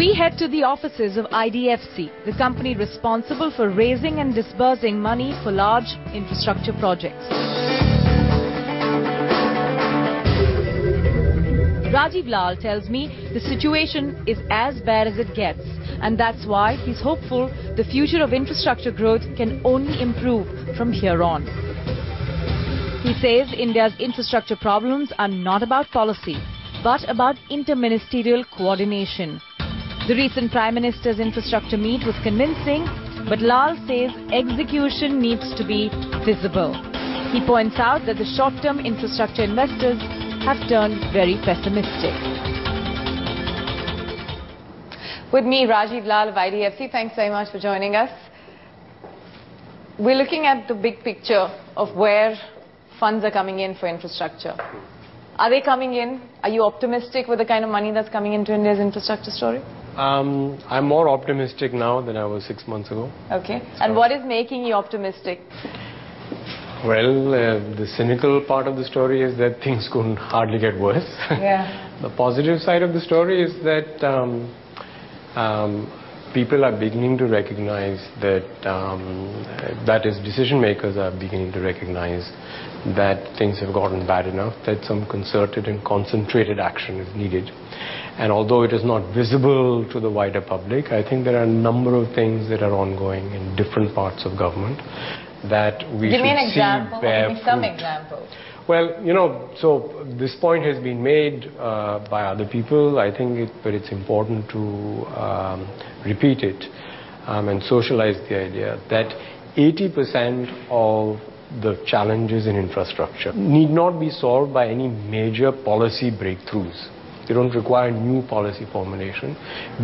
We head to the offices of IDFC, the company responsible for raising and disbursing money for large infrastructure projects. Rajiv Lal tells me the situation is as bad as it gets, and that's why he's hopeful the future of infrastructure growth can only improve from here on. He says India's infrastructure problems are not about policy, but about interministerial coordination. The recent Prime Minister's infrastructure meet was convincing, but Lal says execution needs to be visible. He points out that the short-term infrastructure investors have turned very pessimistic. With me, Rajiv Lal of IDFC. Thanks very much for joining us. We're looking at the big picture of where funds are coming in for infrastructure. Are they coming in? Are you optimistic with the kind of money that's coming into India's infrastructure story? I'm more optimistic now than I was 6 months ago. Okay. And what is making you optimistic? Well, the cynical part of the story is that things couldn't hardly get worse. Yeah. The positive side of the story is that people are beginning to recognize that, that is, decision makers are beginning to recognize that things have gotten bad enough, that some concerted and concentrated action is needed. And although it is not visible to the wider public, I think there are a number of things that are ongoing in different parts of government that we should see bear fruit. Give me an example, give me some examples. Well, you know, so this point has been made by other people, I think, but it's important to repeat it and socialize the idea that 80% of the challenges in infrastructure need not be solved by any major policy breakthroughs. They don't require new policy formulation.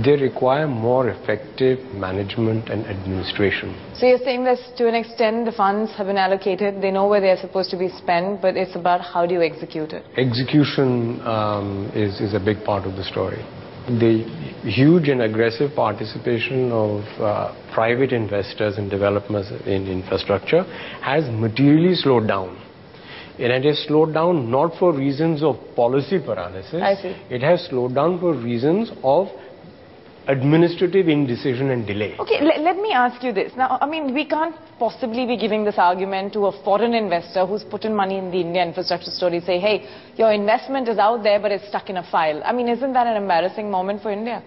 They require more effective management and administration. So you're saying that to an extent the funds have been allocated, they know where they're supposed to be spent, but it's about how do you execute it? Execution is a big part of the story. The huge and aggressive participation of private investors and developers in infrastructure has materially slowed down. And it has slowed down not for reasons of policy paralysis. I see. It has slowed down for reasons of administrative indecision and delay. Okay, let me ask you this. Now, I mean, we can't possibly be giving this argument to a foreign investor who's put in money in the India infrastructure story, say, hey, your investment is out there, but it's stuck in a file. I mean, isn't that an embarrassing moment for India?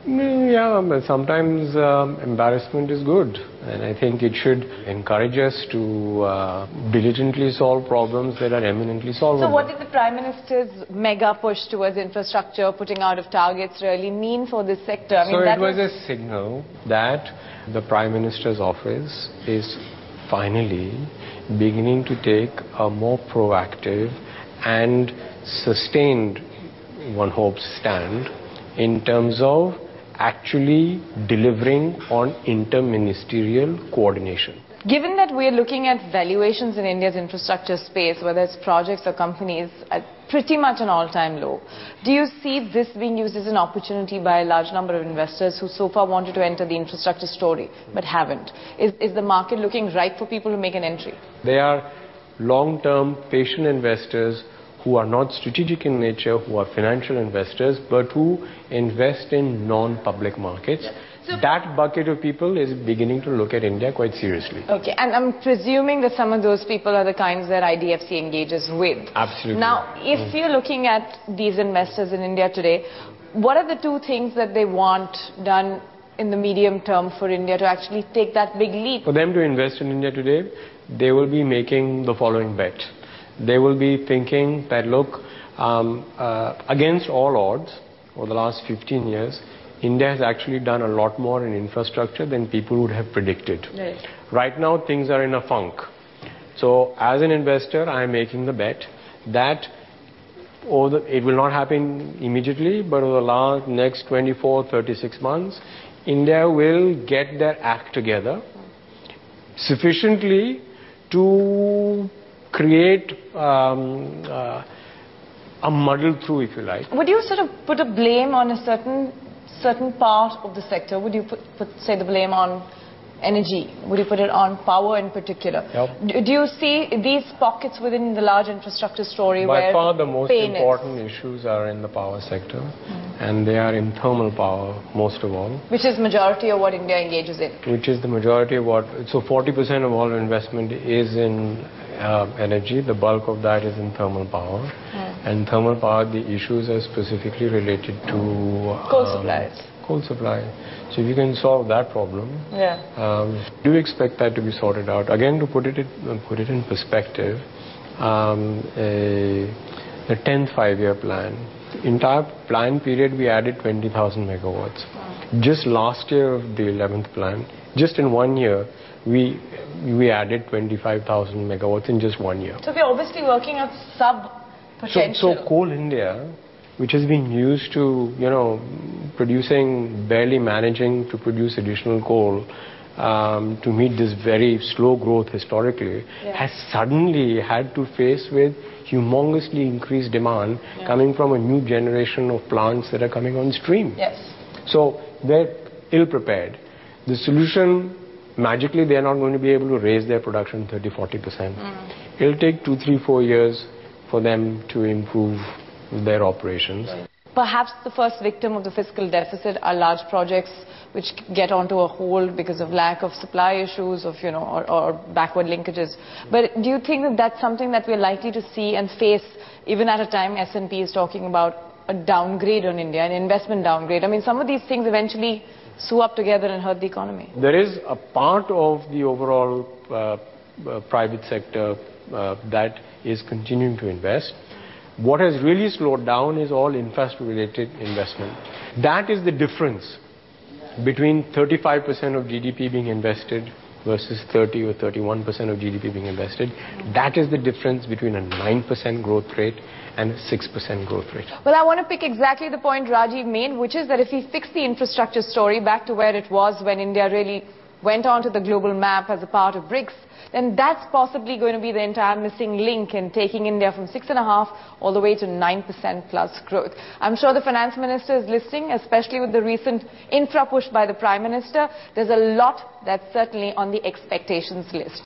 Yeah, but sometimes embarrassment is good, and I think it should encourage us to diligently solve problems that are eminently solvable. So what did the Prime Minister's mega push towards infrastructure, putting out of targets, really mean for this sector? I mean, so it was a signal that the Prime Minister's office is finally beginning to take a more proactive and sustained, one hopes, stand in terms of actually delivering on interministerial coordination. Given that we're looking at valuations in India's infrastructure space, whether it's projects or companies, at pretty much an all-time low, do you see this being used as an opportunity by a large number of investors who so far wanted to enter the infrastructure story but haven't? Is the market looking ripe for people to make an entry? They are long-term, patient investors who are not strategic in nature, who are financial investors, but who invest in non-public markets. Yeah. So that bucket of people is beginning to look at India quite seriously. Okay, and I'm presuming that some of those people are the kinds that IDFC engages with. Absolutely. Now, if you're looking at these investors in India today, what are the two things that they want done in the medium term for India to actually take that big leap? For them to invest in India today, they will be making the following bet. They will be thinking that, look, against all odds, over the last 15 years, India has actually done a lot more in infrastructure than people would have predicted. Right. Right now, things are in a funk. So, as an investor, I am making the bet that it will not happen immediately, but over the next 24, 36 months, India will get their act together sufficiently to create a muddle through, if you like. Would you sort of put a blame on a certain part of the sector? Would you say the blame on energy? Would you put it on power in particular? Yep. Do you see these pockets within the large infrastructure story By where far the most pain important issues are in the power sector, and they are in thermal power most of all. Which is majority of what India engages in. Which is the majority of what, so 40% of all investment is in energy. The bulk of that is in thermal power. And thermal power, the issues are specifically related to coal supplies. Coal supply. So if you can solve that problem, do you expect that to be sorted out? Again, to put it in perspective, the 10th five-year plan, the entire plan period we added 20,000 megawatts. Just last year of the 11th plan, just in 1 year, we added 25,000 megawatts in just 1 year. So we're obviously working at sub-potential. So Coal India, which has been used to, barely managing to produce additional coal to meet this very slow growth historically, has suddenly had to face with humongously increased demand coming from a new generation of plants that are coming on stream. Yes. So they're ill-prepared. The solution, magically, they're not going to be able to raise their production 30-40%. It'll take 2, 3, 4 years for them to improve their operations. Perhaps the first victim of the fiscal deficit are large projects which get onto a hold because of lack of supply issues of, or backward linkages. But do you think that that's something that we're likely to see and face even at a time S&P is talking about a downgrade on India, an investment downgrade? I mean, some of these things eventually sew up together and hurt the economy. There is a part of the overall private sector that is continuing to invest. What has really slowed down is all infrastructure-related investment. That is the difference between 35% of GDP being invested versus 30 or 31% of GDP being invested. That is the difference between a 9% growth rate and a 6% growth rate. Well, I want to pick exactly the point Rajiv made, which is that if we fix the infrastructure story back to where it was when India really went onto the global map as a part of BRICS, then that's possibly going to be the entire missing link in taking India from 6.5% all the way to 9% plus growth. I'm sure the finance minister is listening, especially with the recent infra push by the Prime Minister. There's a lot that's certainly on the expectations list.